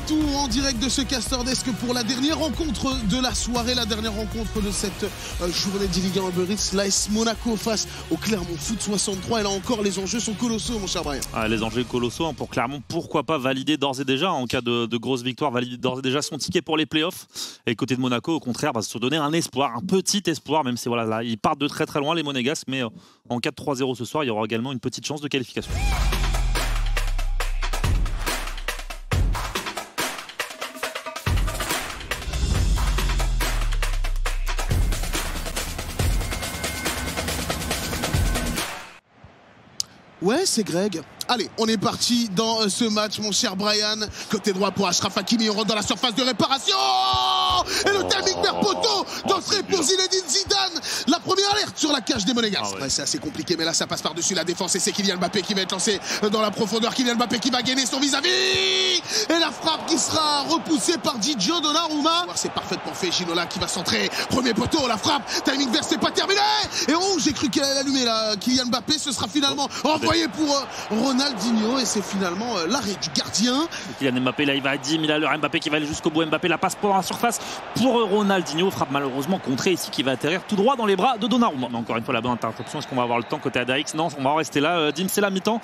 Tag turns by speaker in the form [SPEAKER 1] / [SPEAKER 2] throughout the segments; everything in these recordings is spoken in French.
[SPEAKER 1] retour en direct de ce Castor Desk pour la dernière rencontre de la soirée, la dernière rencontre de cette journée de Ligue 1 Uber Eats. L'AS Monaco face au Clermont Foot 63. Et là encore, les enjeux sont colossaux, mon cher Brian.
[SPEAKER 2] Les enjeux colossaux hein, pour Clermont. Pourquoi pas valider d'ores et déjà, en cas de grosse victoire, valider d'ores et déjà son ticket pour les playoffs. Et côté de Monaco, au contraire, va se donner un espoir, un petit espoir, même si voilà, là, ils partent de très très loin, les Monégasques. Mais en cas de 3-0 ce soir, il y aura également une petite chance de qualification.
[SPEAKER 1] Ouais, c'est Greg. Allez, on est parti dans ce match, mon cher Brian. Côté droit pour Achraf Hakimi, on rentre dans la surface de réparation. Et le timing vers poteau d'entrée pour Zinedine Zidane. La première alerte sur la cage des Monégasques. Ouais, c'est assez compliqué, mais là, ça passe par-dessus la défense. Et c'est Kylian Mbappé qui va être lancé dans la profondeur. Kylian Mbappé qui va gainer son vis-à-vis. Et la frappe qui sera repoussée par Gigio Donnarumma. C'est parfaitement fait. Ginola qui va centrer. Premier poteau, la frappe. Timing vert, c'est pas terminé. Et oh, j'ai cru qu'elle allait allumer là. Kylian Mbappé, ce sera finalement renvoyé pour Ronaldinho. Et c'est finalement l'arrêt du gardien.
[SPEAKER 2] Kylian Mbappé, là, il va à 10 000 à l'heure. Mbappé qui va aller jusqu'au bout. Mbappé la passe pour la surface pour Ronaldinho. Frappe malheureusement contrée ici qui va atterrir tout droit dans les bras de Donnarumma. Mais encore une fois, la bonne interception. Est-ce qu'on va avoir le temps côté Adaix? Non, on va en rester là. Dim, c'est la mi-temps.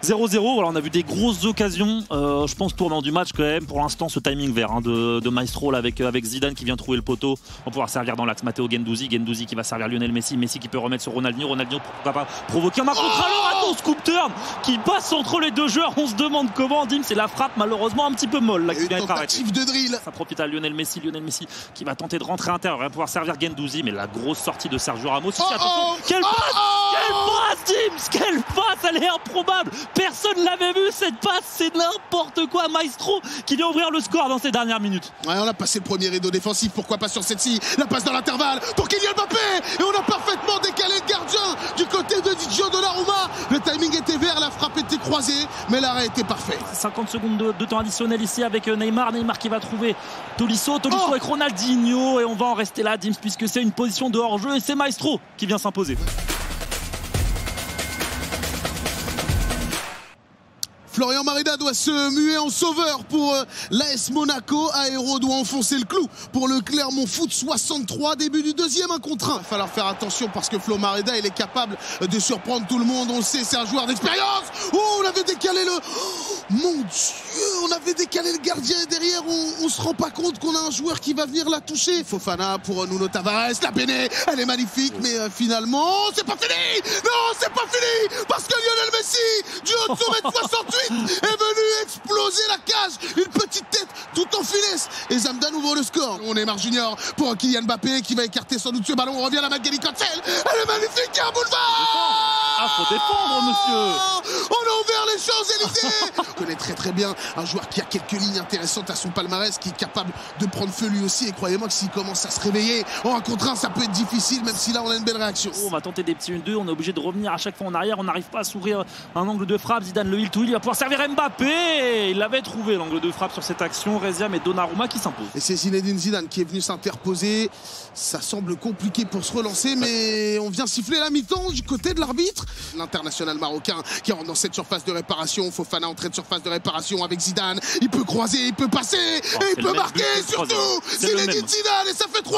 [SPEAKER 2] 0-0, voilà, on a vu des grosses occasions, je pense tournant du match quand même. Pour l'instant, ce timing vert hein, de Maestro là, avec Zidane qui vient trouver le poteau. On va pouvoir servir dans l'axe Matteo Guendouzi qui va servir Lionel Messi qui peut remettre sur Ronaldinho pourquoi pas provoquer un contre-allure, scoop turn qui passe entre les deux joueurs. On se demande comment. Dim, c'est la frappe malheureusement un petit peu molle là, qui vient être arrêtée.
[SPEAKER 1] De drill.
[SPEAKER 2] Ça profite à Lionel Messi qui va tenter de rentrer à l'intérieur, va pouvoir servir Guendouzi, mais la grosse sortie de Sergio Ramos ici, attention, quelle passe Dim, quelle passe, elle est improbable, personne l'avait vu cette passe, c'est n'importe quoi. Maestro qui vient ouvrir le score dans ces dernières minutes.
[SPEAKER 1] Ouais, on a passé le premier rideau défensif, pourquoi pas sur cette-ci, la passe dans l'intervalle pour Kylian Mbappé et on a parfaitement décalé le gardien du côté de Gigio Donnarumma. Le timing était vert, la frappe était croisée, mais l'arrêt était parfait.
[SPEAKER 2] 50 secondes de temps additionnel ici avec Neymar qui va trouver Tolisso avec Ronaldinho et on va en rester là, Dims, puisque c'est une position de hors-jeu et c'est Maestro qui vient s'imposer.
[SPEAKER 1] Florian Maréda doit se muer en sauveur pour l'AS Monaco. Aéro doit enfoncer le clou pour le Clermont Foot 63. Début du deuxième 1 contre 1. Il va falloir faire attention parce que Flo Maréda, il est capable de surprendre tout le monde. On le sait, c'est un joueur d'expérience. Oh, on avait décalé le... Mon Dieu, on avait décalé le gardien et derrière, on se rend pas compte qu'on a un joueur qui va venir la toucher. Fofana pour Nuno Tavares. La Béné, elle est magnifique, mais finalement, c'est pas fini. Non, c'est pas fini parce que Lionel Messi, du haut de son mètre 68, est venu exploser la cage. Une petite tête tout en finesse. Et Zamdan ouvre le score. On est Neymar Junior pour Kylian Mbappé qui va écarter sans doute ce ballon. On revient à la Magali Cancel. Elle est magnifique, il y a un boulevard.
[SPEAKER 2] Ah, faut défendre, monsieur.
[SPEAKER 1] On a ouvert les Champs-Élysées. On connaît très bien un joueur qui a quelques lignes intéressantes à son palmarès, qui est capable de prendre feu lui aussi. Et croyez-moi que s'il commence à se réveiller en 1 contre 1, ça peut être difficile, même si là on a une belle réaction.
[SPEAKER 2] On va tenter des petits 1-2. On est obligé de revenir à chaque fois en arrière. On n'arrive pas à s'ouvrir un angle de frappe. Zidane le il va pouvoir servir Mbappé. Il avait trouvé l'angle de frappe sur cette action. Reziam et Donnarumma qui s'imposent.
[SPEAKER 1] Et c'est Zinedine Zidane qui est venu s'interposer. Ça semble compliqué pour se relancer, mais on vient siffler la mi-temps du côté de l'arbitre. L'international marocain qui rentre dans cette surface de réparation. Fofana entrée de surface de réparation avec Zidane. Il peut croiser, il peut passer et il peut marquer surtout. Zinedine Zidane et ça fait 3-0,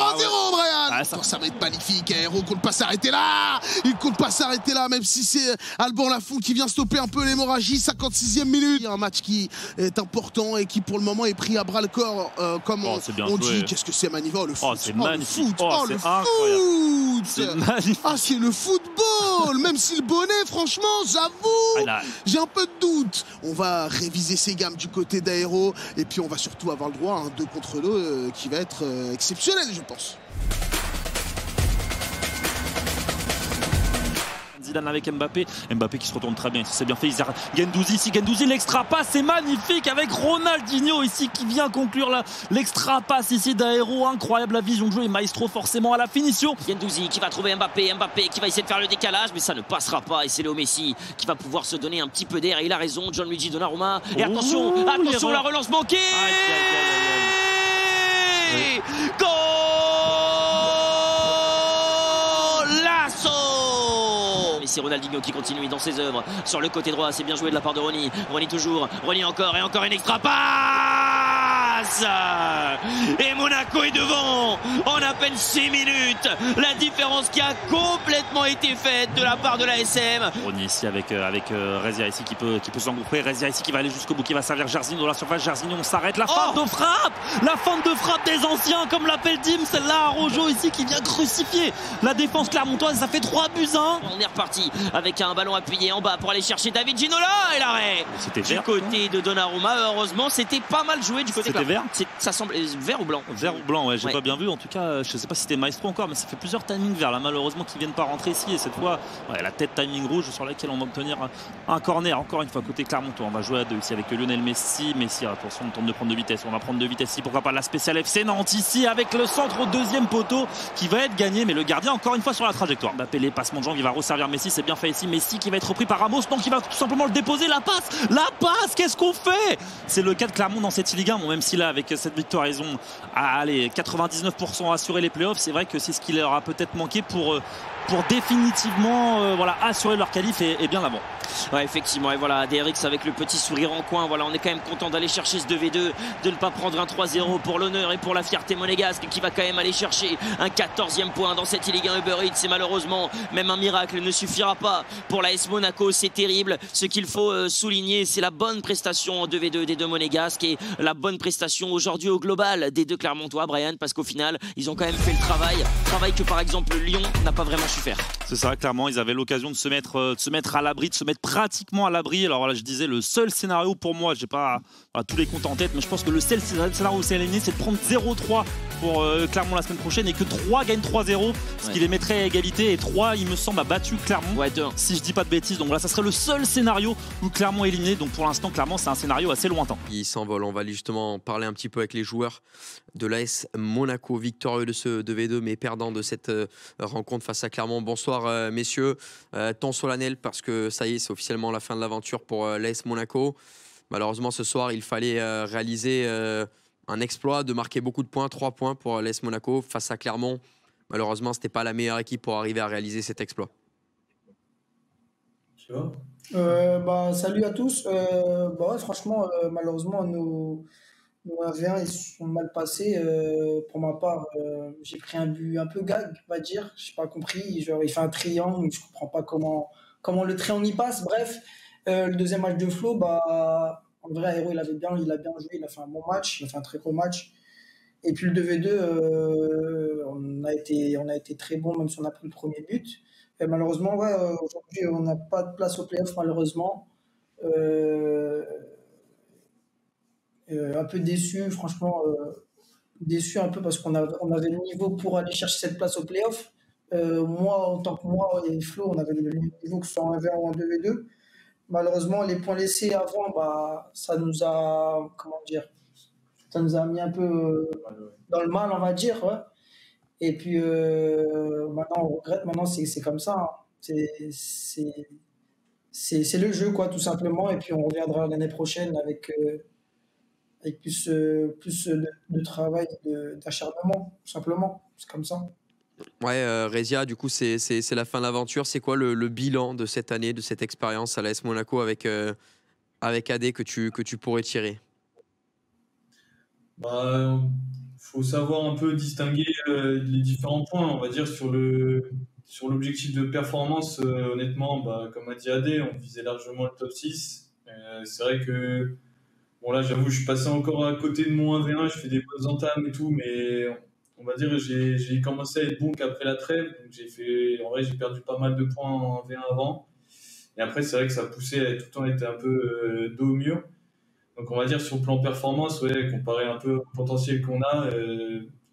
[SPEAKER 1] Brian. Ça va être magnifique. Aéro compte pas s'arrêter là. Il compte pas s'arrêter là, même si c'est Alban Lafont qui vient stopper un peu l'hémorragie. 56e minute. Il y a un match qui est important et qui pour le moment est pris à bras le corps. Comme on dit, qu'est-ce que c'est magnifique. Oh, le foot.
[SPEAKER 2] C'est magnifique.
[SPEAKER 1] Le foot.
[SPEAKER 2] C'est magnifique.
[SPEAKER 1] Ah, c'est le football. Même si le bonnet, franchement, j'avoue, j'ai un peu de doute. On va réviser ses gammes du côté d'Aéro et puis on va surtout avoir le droit à un 2 contre 2 qui va être exceptionnel, je pense.
[SPEAKER 2] Zidane avec Mbappé qui se retourne très bien, c'est bien fait. Guendouzi ici, l'extra passe, c'est magnifique avec Ronaldinho ici qui vient conclure l'extra passe ici d'Aéro. Incroyable la vision de jeu et Maestro forcément à la finition.
[SPEAKER 3] Guendouzi qui va trouver Mbappé qui va essayer de faire le décalage, mais ça ne passera pas et c'est Léo Messi qui va pouvoir se donner un petit peu d'air et il a raison, Gianluigi Donnarumma. Et attention, la relance manquée. Goal! C'est Ronaldinho qui continue dans ses œuvres sur le côté droit, c'est bien joué de la part de Ronny. Ronny toujours, Ronny encore et encore une extra passe. Derrix. Et Monaco est devant en à peine 6 minutes. La différence qui a complètement été faite de la part de l'ASM.
[SPEAKER 2] On est ici avec Rezia ici qui peut s'engouffrer. Rezia ici qui va aller jusqu'au bout, qui va servir Jarzinho dans la surface. Jarzinho, on s'arrête. La feinte de frappe, la feinte de frappe des anciens, comme l'appelle Dim. Celle-là, Rojo ici qui vient crucifier la défense clermontoise. Ça fait 3-1.
[SPEAKER 3] On est reparti avec un ballon appuyé en bas pour aller chercher David Ginola et l'arrêt du côté de Donnarumma. Heureusement, c'était pas mal joué du côté.
[SPEAKER 2] C'était vert.
[SPEAKER 3] Ça semble vert ou blanc.
[SPEAKER 2] Vert ou blanc, ouais, j'ai pas bien vu. En tout cas, je sais pas si c'était Maestro encore, mais ça fait plusieurs timings verts là, malheureusement, qui viennent pas rentrer ici. Et cette fois, ouais, la tête timing rouge sur laquelle on va obtenir un corner. Encore une fois, côté Clermontois, on va jouer à deux ici avec Lionel Messi. Messi, attention, on tente de prendre de vitesse. On va prendre de vitesse ici. Pourquoi pas la spéciale FC Nantes ici avec le centre au deuxième poteau qui va être gagné. Mais le gardien, encore une fois, sur la trajectoire. Mbappé, les passements de jambes, il va resservir Messi. C'est bien fait ici. Messi qui va être repris par Ramos. Donc, il va tout simplement le déposer. La passe, qu'est-ce qu'on fait? C'est le cas de Clermont dans cette Ligue 1. Bon, même si là, avec cette victoire, ils ont 99% assuré les playoffs. C'est vrai que c'est ce qui leur a peut-être manqué pour définitivement voilà, assurer leur qualif et bien avant.
[SPEAKER 3] Ouais, effectivement, et voilà, Derrix avec le petit sourire en coin. Voilà, on est quand même content d'aller chercher ce 2v2, de ne pas prendre un 3-0 pour l'honneur et pour la fierté monégasque qui va quand même aller chercher un 14e point dans cette Ligue 1 Uber Eats. Et malheureusement, même un miracle ne suffira pas pour l'AS Monaco. C'est terrible. Ce qu'il faut souligner, c'est la bonne prestation en 2v2 des deux monégasques et la bonne prestation aujourd'hui au global des deux Clermontois, Brian, parce qu'au final, ils ont quand même fait le travail que par exemple Lyon n'a pas vraiment su faire.
[SPEAKER 2] C'est ça, clairement, ils avaient l'occasion de se mettre à l'abri, de se mettre pratiquement à l'abri. Alors voilà, je disais, le seul scénario pour moi, j'ai pas tous les comptes en tête, mais je pense que le seul scénario où c'est éliminé, c'est de prendre 0-3 pour Clermont la semaine prochaine et que 3 gagnent 3-0, ce qui les mettrait à égalité, et 3, il me semble, a battu Clermont, si je dis pas de bêtises. Donc là, ça serait le seul scénario où Clermont est éliminé. Donc pour l'instant, Clermont, c'est un scénario assez lointain.
[SPEAKER 4] Il s'envole. On va aller justement parler un petit peu avec les joueurs de l'AS Monaco, victorieux de ce 2v2, mais perdant de cette rencontre face à Clermont. Bonsoir messieurs, temps solennel parce que ça y est, c'est officiellement la fin de l'aventure pour l'AS Monaco. Malheureusement ce soir il fallait réaliser un exploit de marquer beaucoup de points, 3 points pour l'AS Monaco face à Clermont. Malheureusement c'était pas la meilleure équipe pour arriver à réaliser cet exploit.
[SPEAKER 5] Salut à tous. Franchement malheureusement nos 1v1 ils sont mal passés. Pour ma part, j'ai pris un but un peu gag, on va dire. Je n'ai pas compris. Genre, il fait un triangle, je ne comprends pas comment le triangle y passe. Bref, le deuxième match de Flo, en vrai, Aero, il a bien joué, il a fait un bon match, il a fait un très gros match. Et puis le 2v2, on a été très bon, même si on a pris le premier but. Et malheureusement, aujourd'hui, on n'a pas de place au playoff, malheureusement. Un peu déçu, franchement, déçu un peu parce qu'on avait le niveau pour aller chercher cette place au playoff. Moi, en tant que moi et Flo, on avait le niveau que ce soit en 1v1 ou en 2v2. Malheureusement, les points laissés avant, ça nous a, ça nous a mis un peu dans le mal, on va dire. Ouais. Et puis, maintenant, on regrette. Maintenant, c'est comme ça. Hein. C'est le jeu, quoi, tout simplement. Et puis, on reviendra l'année prochaine avec plus de travail, d'acharnement, tout simplement. C'est comme ça.
[SPEAKER 4] Ouais, Rezia, du coup, c'est la fin de l'aventure. C'est quoi le bilan de cette année, de cette expérience à l'AS Monaco avec AD que tu pourrais tirer?
[SPEAKER 6] Faut savoir un peu distinguer les différents points. On va dire sur l'objectif de performance, honnêtement, comme a dit AD, on visait largement le top 6. C'est vrai que bon, là, j'avoue, je suis passé encore à côté de mon 1v1, je fais des bonnes entames et tout, mais on va dire j'ai commencé à être bon qu'après la trêve. Donc j'ai perdu pas mal de points en 1v1 avant. Et après, c'est vrai que ça poussait, tout le temps été un peu dos au mur. Donc on va dire sur le plan performance, comparé un peu au potentiel qu'on a,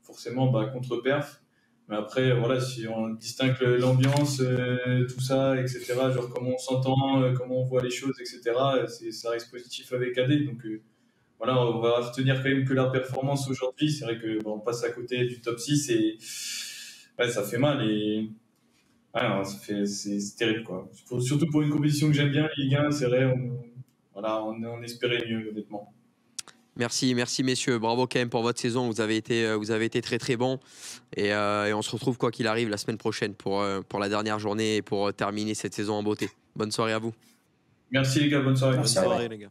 [SPEAKER 6] forcément contre-perf. Mais après, voilà, si on distingue l'ambiance, tout ça, etc., genre comment on s'entend, comment on voit les choses, etc., ça reste positif avec AD. Donc voilà, on va retenir quand même que la performance aujourd'hui, c'est vrai qu'on passe à côté du top 6 et ça fait mal. Et c'est terrible, quoi. Surtout pour une compétition que j'aime bien, Ligue 1, c'est vrai, on espérait mieux, honnêtement.
[SPEAKER 4] Merci messieurs, bravo quand même pour votre saison, vous avez été très très bons et on se retrouve quoi qu'il arrive la semaine prochaine pour la dernière journée et pour terminer cette saison en beauté. Bonne soirée à vous.
[SPEAKER 6] Merci les gars, bonne soirée.
[SPEAKER 5] Merci,
[SPEAKER 6] bonne
[SPEAKER 5] soirée
[SPEAKER 6] les gars.